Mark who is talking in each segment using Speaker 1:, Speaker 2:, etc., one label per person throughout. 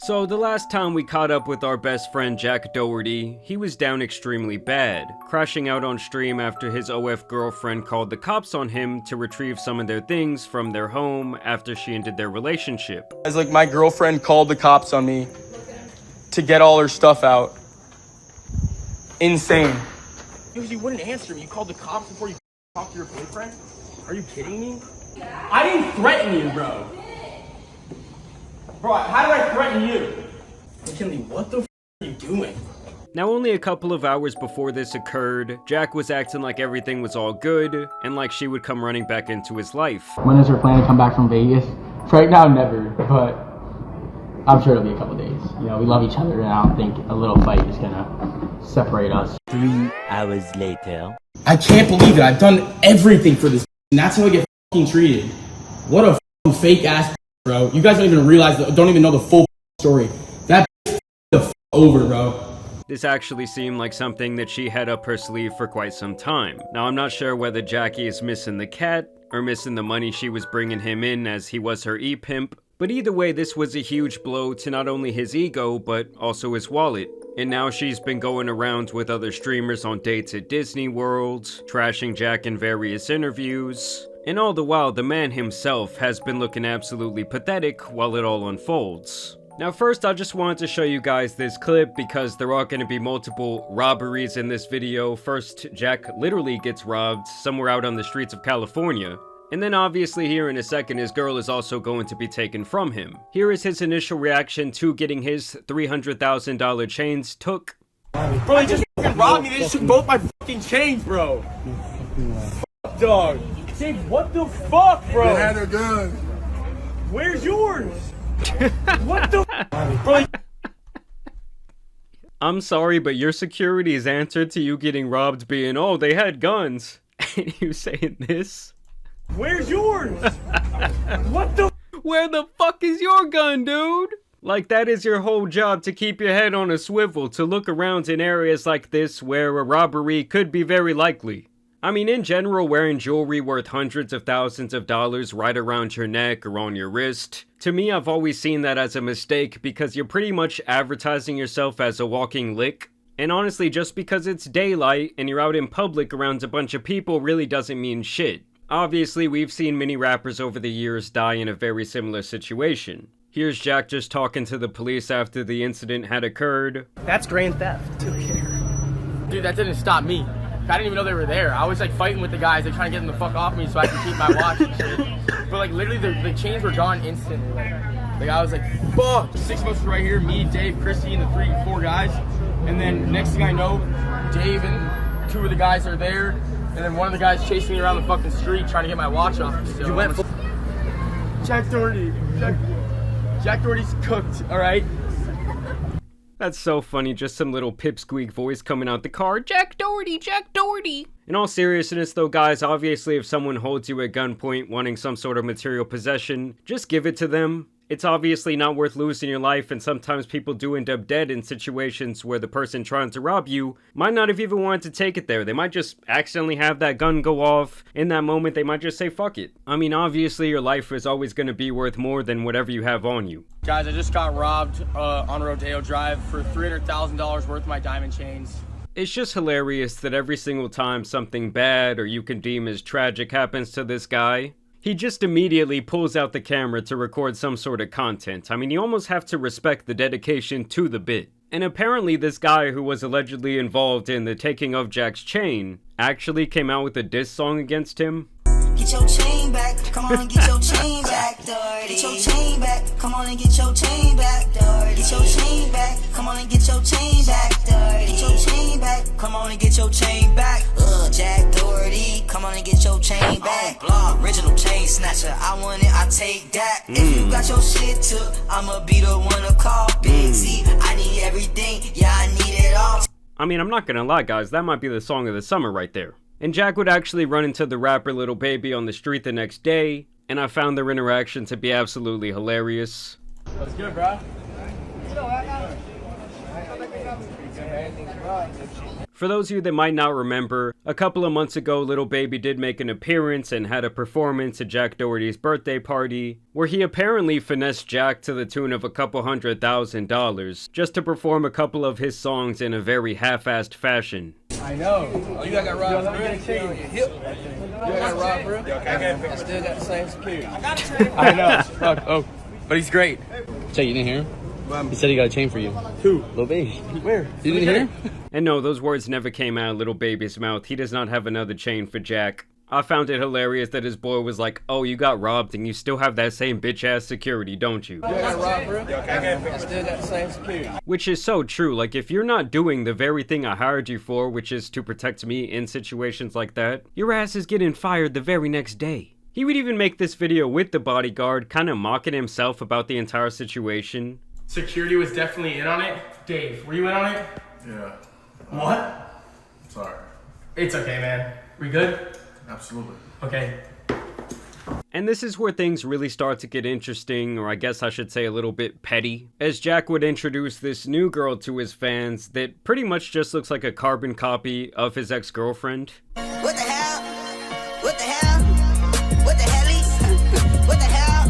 Speaker 1: So the last time we caught up with our best friend Jack Doherty, he was down extremely bad, crashing out on stream after his OF girlfriend called the cops on him to retrieve some of their things from their home after she ended their relationship.
Speaker 2: It's like my girlfriend called the cops on me to get all her stuff out. Insane. Because you wouldn't answer me. You called the cops before you talked to your boyfriend? Are you kidding me? I didn't threaten you, bro. Bro, how did I threaten you? McKinley, what the f are you doing?
Speaker 1: Now, only a couple of hours before this occurred, Jack was acting like everything was all good, and like she would come running back into his life.
Speaker 3: When is her plan to come back from Vegas? Right now, never, but I'm sure it'll be a couple days. You know, we love each other, and I don't think a little fight is gonna separate us.
Speaker 4: 3 hours later.
Speaker 2: I can't believe it. I've done everything for this, and that's how I get f***ing treated. What a fake ass, bro. You guys don't even realize, don't even know the full story. That the f over, bro.
Speaker 1: This actually seemed like something that she had up her sleeve for quite some time. Now, I'm not sure whether Jackie is missing the cat or missing the money she was bringing him in as he was her e-pimp, but either way, this was a huge blow to not only his ego, but also his wallet. And now she's been going around with other streamers on dates at Disney World, trashing Jack in various interviews, and all the while, the man himself has been looking absolutely pathetic while it all unfolds. Now first, I just wanted to show you guys this clip because there are going to be multiple robberies in this video. First, Jack literally gets robbed somewhere out on the streets of California. And then obviously here in a second, his girl is also going to be taken from him. Here is his initial reaction to getting his $300,000 chains took.
Speaker 2: Bro, he just fucking robbed me. They just took both my fucking chains, bro. Fuck, dog. Dave, what the fuck, bro?
Speaker 5: They had their guns.
Speaker 2: Where's yours? What the bro?
Speaker 1: I'm sorry, but your security's answer to you getting robbed being, oh, they had guns. And you saying this?
Speaker 2: Where's yours? What the?
Speaker 1: Where the fuck is your gun, dude? Like, that is your whole job, to keep your head on a swivel, to look around in areas like this where a robbery could be very likely. I mean, in general, wearing jewelry worth hundreds of thousands of dollars right around your neck or on your wrist, to me, I've always seen that as a mistake because you're pretty much advertising yourself as a walking lick. And honestly, just because it's daylight and you're out in public around a bunch of people really doesn't mean shit. Obviously, we've seen many rappers over the years die in a very similar situation. Here's Jack just talking to the police after the incident had occurred.
Speaker 2: That's grand theft. Dude, that didn't stop me. I didn't even know they were there. I was like fighting with the guys. They're trying to get them the fuck off me so I can keep my watch and shit. But like literally the chains were gone instantly. Like I was like, fuck. 6 of us were right here, me, Dave, Christy, and the 4 guys. And then next thing I know, Dave and 2 of the guys are there. And then one of the guys chasing me around the fucking street trying to get my watch off me. So you went Jack Doherty. Jack Doherty's cooked, alright?
Speaker 1: That's so funny, just some little pipsqueak voice coming out the car. Jack Doherty, Jack Doherty! In all seriousness though, guys, obviously if someone holds you at gunpoint wanting some sort of material possession, just give it to them. It's obviously not worth losing your life, and sometimes people do end up dead in situations where the person trying to rob you might not have even wanted to take it there. They might just accidentally have that gun go off. In that moment, they might just say, fuck it. I mean, obviously your life is always going to be worth more than whatever you have on you.
Speaker 2: Guys, I just got robbed on Rodeo Drive for $300,000 worth of my diamond chains.
Speaker 1: It's just hilarious that every single time something bad or you can deem as tragic happens to this guy, he just immediately pulls out the camera to record some sort of content. I mean, you almost have to respect the dedication to the bit. And apparently this guy who was allegedly involved in the taking of Jack's chain actually came out with a diss song against him.
Speaker 6: Get your chain back, come on and get your chain back, Doherty. Get your chain back, come on and get your chain back, Doherty. Get your chain back, come on and get your chain back, Doherty. Get your chain back, come on and get your chain back. Jack Doherty, come on and get your chain back. Original chain snatcher, I want it, I take that. If you got your shit took, I'ma be the one to call. Big Z, I need everything, yeah, I need it all.
Speaker 1: I mean, I'm not gonna lie, guys, that might be the song of the summer right there. And Jack would actually run into the rapper Lil Baby on the street the next day, and I found their interaction to be absolutely hilarious.
Speaker 2: What's good, bro?
Speaker 1: For those of you that might not remember, a couple of months ago, Lil Baby did make an appearance and had a performance at Jack Doherty's birthday party, where he apparently finessed Jack to the tune of a couple $100,000 just to perform a couple of his songs in a very half-assed fashion.
Speaker 2: I know.
Speaker 5: Oh, you got robbed for real? You on your hip. You got robbed for real? I still got the same security.
Speaker 2: I know. Fuck. Oh, but he's great.
Speaker 3: Jay, you didn't hear him? He said he got a chain for you.
Speaker 2: Who?
Speaker 3: Lil Baby.
Speaker 2: Where?
Speaker 3: You didn't hear him?
Speaker 1: And no, those words never came out of Lil Baby's mouth. He does not have another chain for Jack. I found it hilarious that his boy was like, oh, you got robbed and you still have that same bitch-ass security, don't you?
Speaker 5: You got robbed for real? I still got the same security.
Speaker 1: Which is so true. Like, if you're not doing the very thing I hired you for, which is to protect me in situations like that, your ass is getting fired the very next day. He would even make this video with the bodyguard, kind of mocking himself about the entire situation.
Speaker 2: Security was definitely in on it. Dave, were you in on it?
Speaker 7: Yeah.
Speaker 2: What?
Speaker 7: Sorry.
Speaker 2: It's okay, man. We good?
Speaker 7: Absolutely.
Speaker 2: Okay.
Speaker 1: And this is where things really start to get interesting, or I guess I should say a little bit petty, as Jack would introduce this new girl to his fans that pretty much just looks like a carbon copy of his ex-girlfriend.
Speaker 6: What the hell? What the hell? What the hell? What the hell?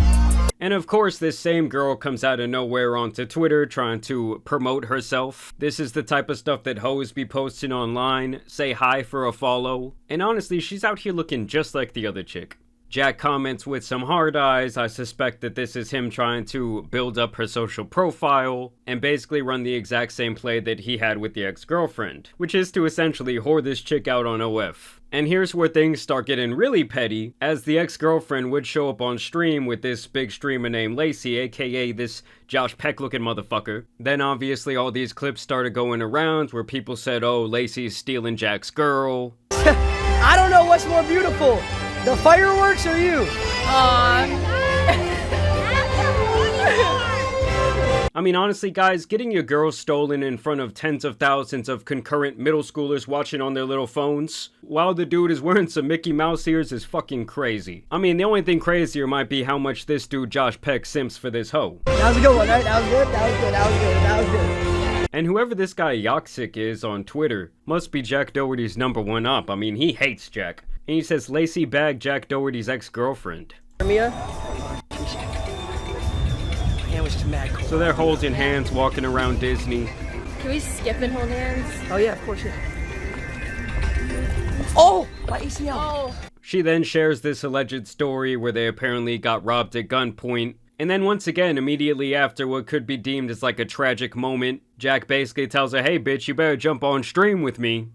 Speaker 1: And of course, this same girl comes out of nowhere onto Twitter trying to promote herself. This is the type of stuff that hoes be posting online, say hi for a follow, and honestly, she's out here looking just like the other chick. Jack comments with some hard eyes. I suspect that this is him trying to build up her social profile and basically run the exact same play that he had with the ex-girlfriend, which is to essentially whore this chick out on OF. And here's where things start getting really petty, as the ex-girlfriend would show up on stream with this big streamer named Lacy, aka this Josh Peck looking motherfucker. Then obviously all these clips started going around where people said, oh, Lacy's stealing Jack's girl.
Speaker 8: I don't know what's more beautiful, the fireworks or you?
Speaker 1: I mean, honestly, guys, getting your girl stolen in front of tens of thousands of concurrent middle schoolers watching on their little phones while the dude is wearing some Mickey Mouse ears is fucking crazy. I mean, the only thing crazier might be how much this dude Josh Peck simps for this hoe.
Speaker 8: That was a good one, right? That was good, that was good, that was good, that was good.
Speaker 1: And whoever this guy Yoxic is on Twitter must be Jack Doherty's #1 up. I mean, he hates Jack. And he says Lacy bagged Jack Doherty's ex-girlfriend.
Speaker 8: Mia? Man was just mad cool.
Speaker 1: So they're holding hands, walking around Disney.
Speaker 9: Can we skip and hold hands?
Speaker 8: Oh yeah, of course, yeah. Oh! My ACL!
Speaker 9: Oh!
Speaker 1: She then shares this alleged story where they apparently got robbed at gunpoint. And then once again, immediately after what could be deemed as like a tragic moment, Jack basically tells her, hey bitch, you better jump on stream with me.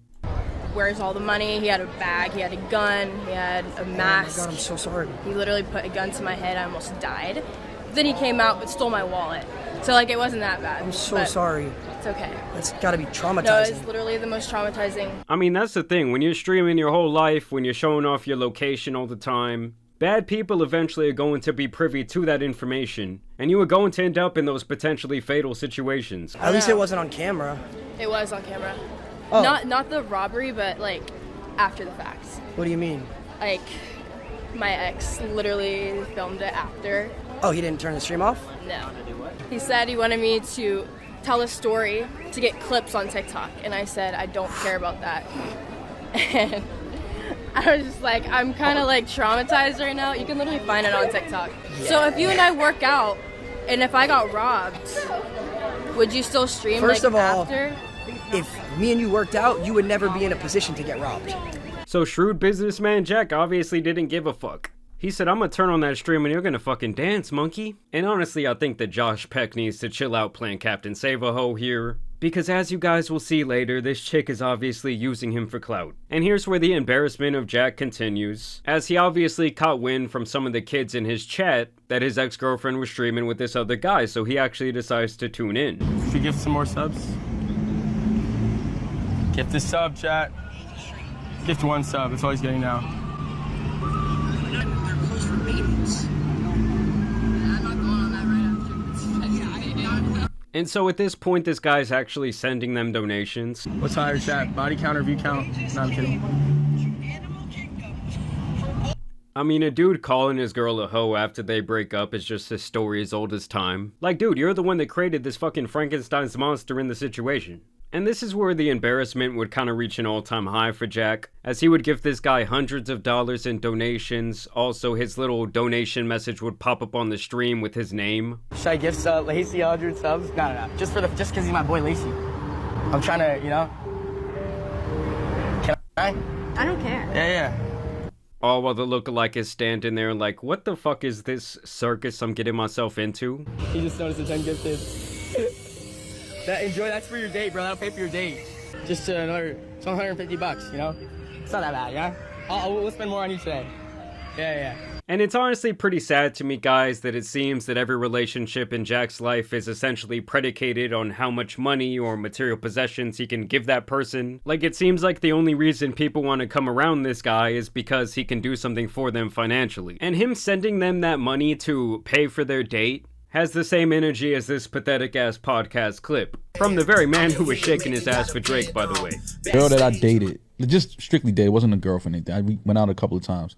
Speaker 9: Where's all the money? He had a bag, he had a gun, he had a mask.
Speaker 8: Oh my God, I'm so sorry.
Speaker 9: He literally put a gun to my head, I almost died. Then he came out but stole my wallet. So like it wasn't that bad.
Speaker 8: I'm so sorry.
Speaker 9: It's okay.
Speaker 8: That's gotta be traumatizing.
Speaker 9: No, it's literally the most traumatizing.
Speaker 1: I mean, that's the thing. When you're streaming your whole life, when you're showing off your location all the time, bad people eventually are going to be privy to that information, and you are going to end up in those potentially fatal situations.
Speaker 8: At least it wasn't on camera.
Speaker 9: It was on camera.
Speaker 8: Oh.
Speaker 9: Not the robbery, but like after the fact.
Speaker 8: What do you mean?
Speaker 9: Like my ex literally filmed it after.
Speaker 8: Oh, he didn't turn the stream off?
Speaker 9: No. He said he wanted me to tell a story to get clips on TikTok, and I said I don't care about that. And I was just like, I'm kind of like traumatized right now. You can literally find it on TikTok. Yeah. So if you and I work out, and if I got robbed, would you still stream?
Speaker 8: First
Speaker 9: like,
Speaker 8: of all,
Speaker 9: after?
Speaker 8: If me and you worked out, you would never be in a position to get robbed.
Speaker 1: So shrewd businessman Jack obviously didn't give a fuck. He said, I'm gonna turn on that stream and you're gonna fucking dance, monkey. And honestly, I think that Josh Peck needs to chill out playing Captain Save-A-Ho here. Because as you guys will see later, this chick is obviously using him for clout. And here's where the embarrassment of Jack continues, as he obviously caught wind from some of the kids in his chat that his ex-girlfriend was streaming with this other guy, so he actually decides to tune in.
Speaker 2: Should we gift some more subs? Gift a sub, chat. Gift 1 sub, that's all he's getting now.
Speaker 1: And so at this point, this guy's actually sending them donations.
Speaker 2: What's higher, chat? Body count or view count? No, I'm kidding.
Speaker 1: I mean, a dude calling his girl a hoe after they break up is just a story as old as time. Like, dude, you're the one that created this fucking Frankenstein's monster in the situation. And this is where the embarrassment would kind of reach an all-time high for Jack, as he would give this guy hundreds of dollars in donations. Also, his little donation message would pop up on the stream with his name.
Speaker 2: Should I gift Lacy 100 subs? No. Just because he's my boy Lacy. I'm trying to, you know. Can I?
Speaker 9: I don't care.
Speaker 2: Yeah.
Speaker 1: All while the lookalike is standing there like, what the fuck is this circus I'm getting myself into?
Speaker 2: He just noticed it's ungifted. That's for your date, bro. That'll pay for your date. Just another $150, you know? It's not that bad, yeah? We'll spend more on you today. Yeah.
Speaker 1: And it's honestly pretty sad to me, guys, that it seems that every relationship in Jack's life is essentially predicated on how much money or material possessions he can give that person. Like, it seems like the only reason people want to come around this guy is because he can do something for them financially. And him sending them that money to pay for their date has the same energy as this pathetic-ass podcast clip. From the very man who was shaking his ass for Drake, by the way.
Speaker 7: Girl that I dated, just strictly dated, wasn't a girlfriend or anything. We went out a couple of times.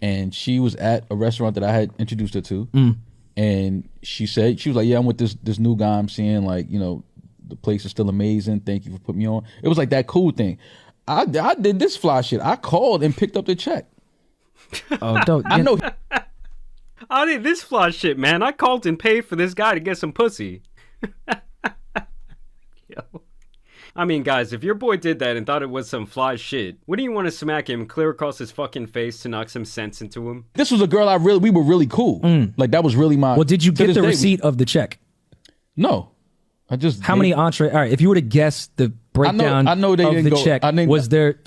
Speaker 7: And she was at a restaurant that I had introduced her to. And she was like, yeah, I'm with this new guy I'm seeing, like, you know, the place is still amazing. Thank you for putting me on. It was like that cool thing. I did this fly shit. I called and picked up the check. I know.
Speaker 1: I did this fly shit, man. I called and paid for this guy to get some pussy. Yo. I mean, guys, if your boy did that and thought it was some fly shit, wouldn't you want to smack him clear across his fucking face to knock some sense into him?
Speaker 7: This was a girl we were really cool. Like, that was really my...
Speaker 10: Well, did you get the receipt of the check?
Speaker 7: No.
Speaker 10: How many entrees? All right, if you were to guess the breakdown
Speaker 7: I know they
Speaker 10: of
Speaker 7: didn't
Speaker 10: the
Speaker 7: go,
Speaker 10: check,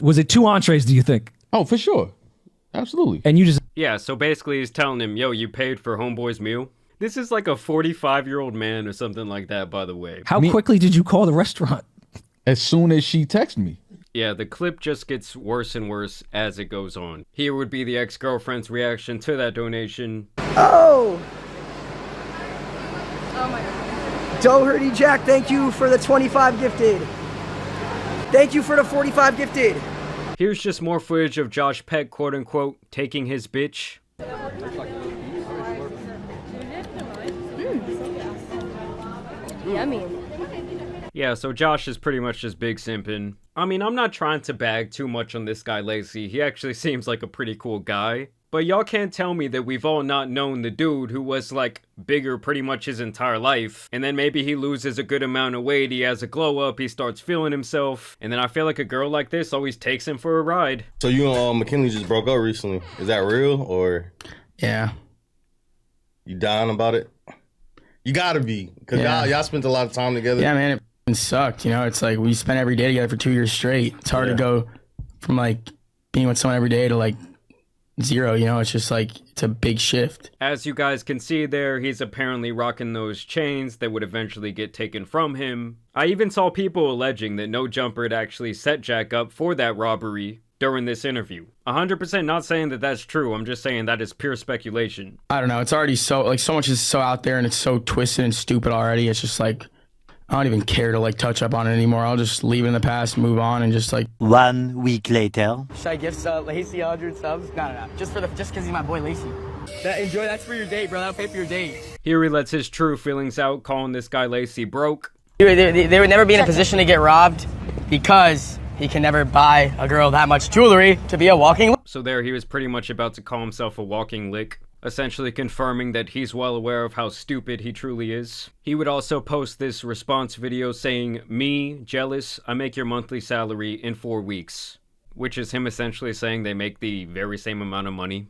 Speaker 10: was it 2 entrees, do you think?
Speaker 7: Oh, for sure. Absolutely.
Speaker 10: And you just...
Speaker 1: Yeah, so basically he's telling him, yo, you paid for homeboy's meal? This is like a 45-year-old man or something like that, by the way.
Speaker 10: How quickly did you call the restaurant?
Speaker 7: As soon as she texted me.
Speaker 1: Yeah, the clip just gets worse and worse as it goes on. Here would be the ex-girlfriend's reaction to that donation.
Speaker 8: Oh
Speaker 9: my God.
Speaker 8: Doherty Jack, thank you for the 25 gifted. Thank you for the 45 gifted.
Speaker 1: Here's just more footage of Josh Peck, quote-unquote, taking his bitch.
Speaker 9: Yummy.
Speaker 1: Yeah, so Josh is pretty much just big simping. I mean, I'm not trying to bag too much on this guy Lacy. He actually seems like a pretty cool guy. But y'all can't tell me that we've all not known the dude who was, like, bigger pretty much his entire life. And then maybe he loses a good amount of weight, he has a glow up, he starts feeling himself. And then I feel like a girl like this always takes him for a ride.
Speaker 11: So you and McKinley just broke up recently. Is that real, or?
Speaker 2: Yeah.
Speaker 11: You dying about it? You gotta be, because y'all spent a lot of time together.
Speaker 2: Yeah, man, it sucked, you know? It's like we spent every day together for 2 years straight. It's hard to go from, like, being with someone every day to, like, 0, you know? It's just like, it's a big shift.
Speaker 1: As you guys can see there, he's apparently rocking those chains that would eventually get taken from him. I even saw people alleging that No Jumper had actually set Jack up for that robbery during this interview. 100% not saying that that's true, I'm just saying that is pure speculation.
Speaker 2: I don't know, it's already so, like, so much is so out there and it's so twisted and stupid already. It's just like, I don't even care to, like, touch up on it anymore. I'll just leave it in the past, move on, and just, like...
Speaker 4: 1 week later.
Speaker 2: Should I gift Lacy 100 subs? No. Just because he's my boy Lacy. That's for your date, bro. That'll pay for your date.
Speaker 1: Here he lets his true feelings out, calling this guy Lacy broke.
Speaker 2: They would never be in a position to get robbed because he can never buy a girl that much jewelry to be a walking...
Speaker 1: So there he was pretty much about to call himself a walking lick, essentially confirming that he's well aware of how stupid he truly is. He would also post this response video saying, "Me, jealous, I make your monthly salary in 4 weeks," which is him essentially saying they make the very same amount of money.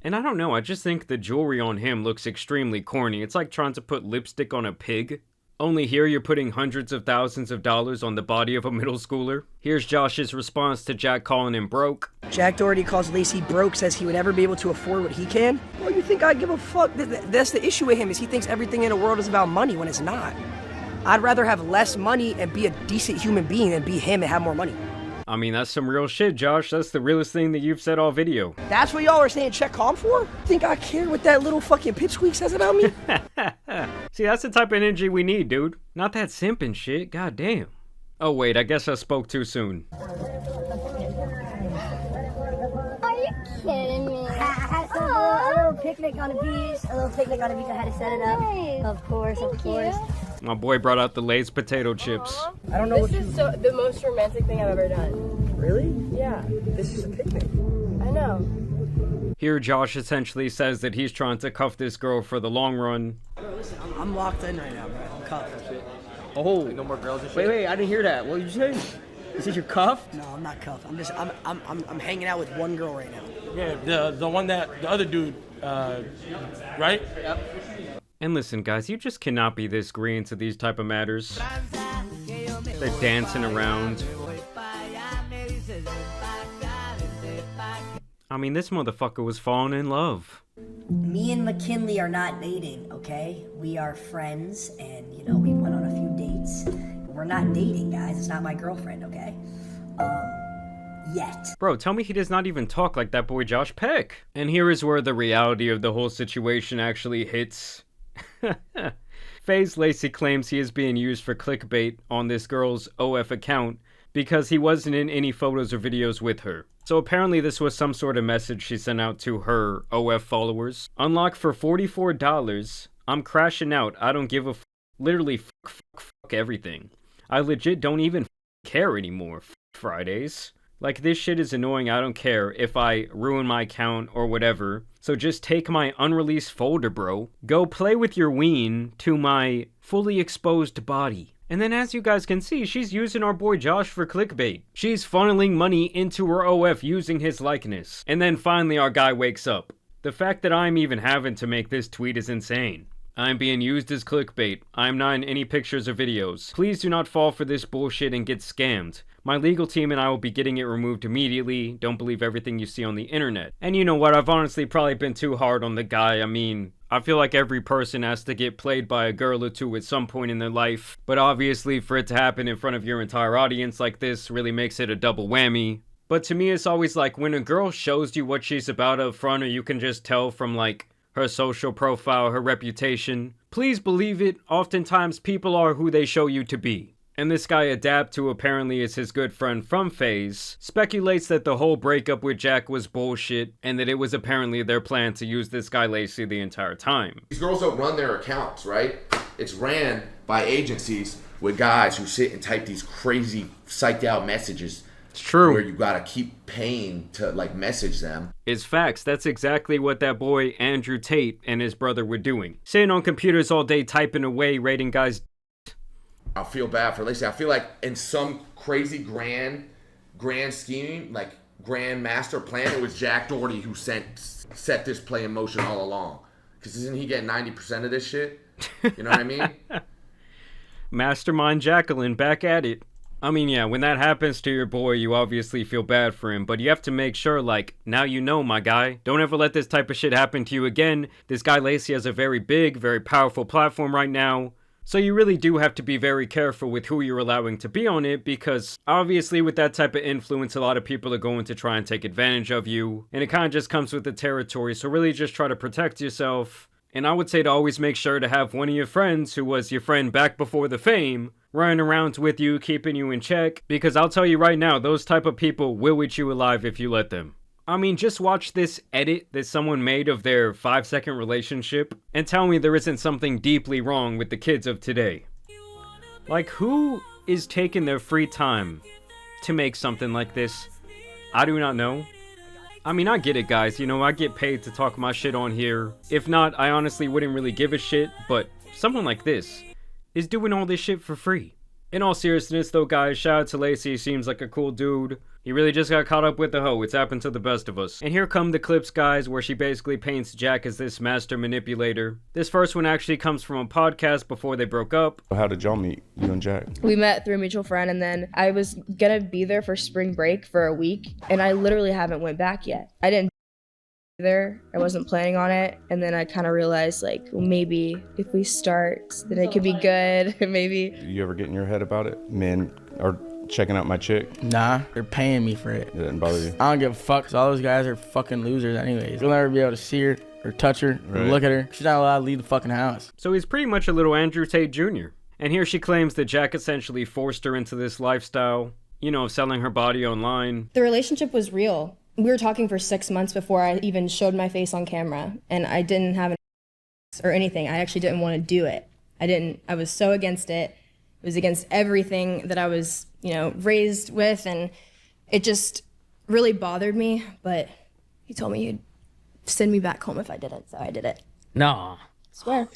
Speaker 1: And I don't know, I just think the jewelry on him looks extremely corny. It's like trying to put lipstick on a pig. Only here you're putting hundreds of thousands of dollars on the body of a middle schooler. Here's Josh's response to Jack calling him broke.
Speaker 8: Jack Doherty calls Lacy broke, says he would never be able to afford what he can. Well, you think I give a fuck? That's the issue with him, is he thinks everything in the world is about money when it's not. I'd rather have less money and be a decent human being than be him and have more money.
Speaker 1: I mean, that's some real shit, Josh. That's the realest thing that you've said all video.
Speaker 8: That's what y'all are saying check calm for? Think I care what that little fucking pipsqueak says about me?
Speaker 1: See, that's the type of energy we need, dude. Not that simping shit, goddamn. Oh wait, I guess I spoke too soon.
Speaker 12: Are you kidding me?
Speaker 13: A little picnic on a beach. A little picnic on a beach. I had to set it up.
Speaker 12: Nice.
Speaker 13: Of course, of course.
Speaker 1: My boy brought out the Lay's potato chips.
Speaker 8: I don't know
Speaker 9: This is so the most romantic thing I've ever done.
Speaker 8: Really?
Speaker 9: Yeah,
Speaker 8: This is a picnic.
Speaker 9: I know.
Speaker 1: Here, Josh essentially says that he's trying to cuff this girl for the long run.
Speaker 8: Bro, listen, I'm locked in right now, bro. I'm cuffed.
Speaker 2: Oh, no more girls and shit.
Speaker 8: Wait, I didn't hear that. What did you say? You said you're cuffed? No, I'm not cuffed. I'm hanging out with one girl right now.
Speaker 2: Yeah, the one that the other dude, right?
Speaker 8: Yep.
Speaker 1: And listen, guys, you just cannot be this green to these type of matters. They're dancing around. I mean, this motherfucker was falling in love.
Speaker 13: Me and McKinley are not dating, okay? We are friends, and, you know, we went on a few dates. We're not dating, guys. It's not my girlfriend, okay? Yet.
Speaker 1: Bro, tell me he does not even talk like that boy Josh Peck. And here is where the reality of the whole situation actually hits. Faze Lacy claims he is being used for clickbait on this girl's OF account because he wasn't in any photos or videos with her. So apparently this was some sort of message she sent out to her OF followers. Unlock for $44. I'm crashing out. I don't give a f. Literally fuck everything. I legit don't even care anymore. Fridays. Like, this shit is annoying. I don't care if I ruin my account or whatever. So just take my unreleased folder, bro. Go play with your ween to my fully exposed body. And then as you guys can see, she's using our boy Josh for clickbait. She's funneling money into her OF using his likeness. And then finally our guy wakes up. The fact that I'm even having to make this tweet is insane. I'm being used as clickbait. I'm not in any pictures or videos. Please do not fall for this bullshit and get scammed. My legal team and I will be getting it removed immediately. Don't believe everything you see on the internet. And you know what? I've honestly probably been too hard on the guy. I mean, I feel like every person has to get played by a girl or two at some point in their life. But obviously for it to happen in front of your entire audience like this really makes it a double whammy. But to me, it's always like when a girl shows you what she's about up front, or you can just tell from like her social profile, her reputation. Please believe it, oftentimes people are who they show you to be. And this guy Adapt, who apparently is his good friend from FaZe, speculates that the whole breakup with Jack was bullshit, and that it was apparently their plan to use this guy Lacy the entire time.
Speaker 14: These girls don't run their accounts, right? It's ran by agencies with guys who sit and type these crazy psyched out messages.
Speaker 1: It's true.
Speaker 14: Where you gotta keep paying to like message them.
Speaker 1: It's facts. That's exactly what that boy Andrew Tate and his brother were doing. Sitting on computers all day typing away, rating guys.
Speaker 14: I feel bad for Lacy. I feel like in some crazy grand scheme, like grand master plan, it was Jack Doherty who set this play in motion all along. Because isn't he getting 90% of this shit? You know what I mean?
Speaker 1: Mastermind Jacqueline back at it. I mean, yeah, when that happens to your boy, you obviously feel bad for him, but you have to make sure, like, now you know, my guy. Don't ever let this type of shit happen to you again. This guy Lacy has a very big, very powerful platform right now. So you really do have to be very careful with who you're allowing to be on it, because obviously with that type of influence, a lot of people are going to try and take advantage of you, and it kind of just comes with the territory. So really just try to protect yourself. And I would say to always make sure to have one of your friends who was your friend back before the fame running around with you, keeping you in check, because I'll tell you right now, those type of people will eat you alive if you let them. I mean, just watch this edit that someone made of their 5-second relationship and tell me there isn't something deeply wrong with the kids of today. Like, who is taking their free time to make something like this? I do not know. I mean, I get it, guys. You know, I get paid to talk my shit on here. If not, I honestly wouldn't really give a shit, but someone like this is doing all this shit for free. In all seriousness though, guys, shout out to Lacy. He seems like a cool dude. He really just got caught up with the hoe. It's happened to the best of us. And here come the clips, guys, where she basically paints Jack as this master manipulator. This first one actually comes from a podcast before they broke up.
Speaker 15: How did y'all meet, you and Jack?
Speaker 9: We met through a mutual friend, and then I was gonna be there for spring break for a week, and I literally haven't went back yet. I didn't there. I wasn't planning on it, and then I kind of realized, like, well, maybe if we start, then it could be good. Maybe.
Speaker 15: You ever get in your head about it? Men are checking out my chick?
Speaker 2: Nah, they're paying me for it.
Speaker 15: It didn't bother you?
Speaker 2: I don't give a fuck, 'cause all those guys are fucking losers anyways. You'll never be able to see her or touch her or look at her. She's not allowed to leave the fucking house.
Speaker 1: So he's pretty much a little Andrew Tate Jr. And here she claims that Jack essentially forced her into this lifestyle, you know, selling her body online.
Speaker 9: The relationship was real. We were talking for 6 months before I even showed my face on camera, and I didn't have or anything. I actually didn't want to do it. I was so against it. It was against everything that I was, you know, raised with, and it just really bothered me, but he told me he'd send me back home if I didn't, so I did it.
Speaker 10: Nah.
Speaker 9: Swear.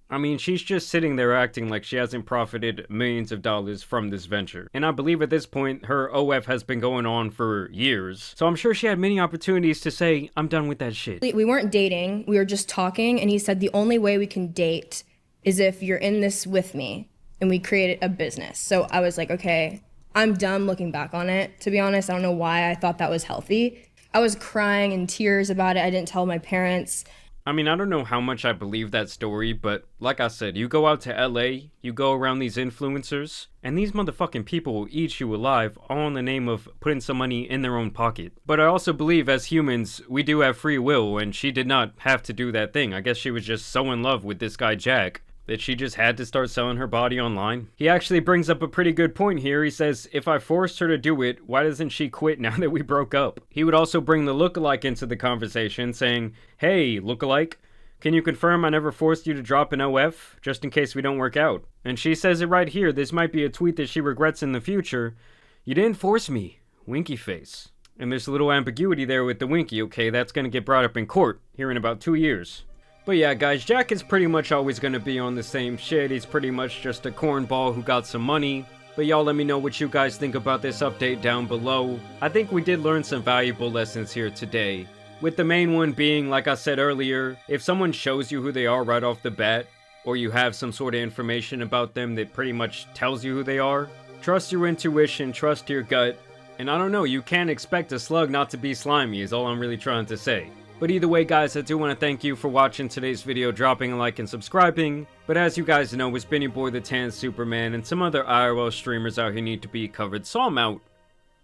Speaker 1: I mean, she's just sitting there acting like she hasn't profited millions of dollars from this venture. And I believe at this point, her OF has been going on for years. So I'm sure she had many opportunities to say, I'm done with that shit.
Speaker 9: We weren't dating, we were just talking, and he said the only way we can date is if you're in this with me, and we created a business. So I was like, okay, I'm done looking back on it. To be honest, I don't know why I thought that was healthy. I was crying in tears about it. I didn't tell my parents.
Speaker 1: I mean, I don't know how much I believe that story, but like I said, you go out to LA, you go around these influencers, and these motherfucking people will eat you alive, all in the name of putting some money in their own pocket. But I also believe as humans, we do have free will, and she did not have to do that thing. I guess she was just so in love with this guy Jack that she just had to start selling her body online. He actually brings up a pretty good point here. He says, if I forced her to do it, why doesn't she quit now that we broke up? He would also bring the lookalike into the conversation, saying, hey, lookalike, can you confirm I never forced you to drop an OF, just in case we don't work out? And she says it right here. This might be a tweet that she regrets in the future. You didn't force me, winky face. And there's a little ambiguity there with the winky, okay? That's gonna get brought up in court here in about 2 years. But yeah, guys, Jack is pretty much always going to be on the same shit. He's pretty much just a cornball who got some money. But y'all let me know what you guys think about this update down below. I think we did learn some valuable lessons here today. With the main one being, like I said earlier, if someone shows you who they are right off the bat, or you have some sort of information about them that pretty much tells you who they are, trust your intuition, trust your gut. And I don't know, you can't expect a slug not to be slimy is all I'm really trying to say. But either way, guys, I do want to thank you for watching today's video, dropping a like and subscribing. But as you guys know, it's been your boy the Tan Superman, and some other IRL streamers out here need to be covered, so I'm out.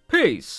Speaker 1: Peace!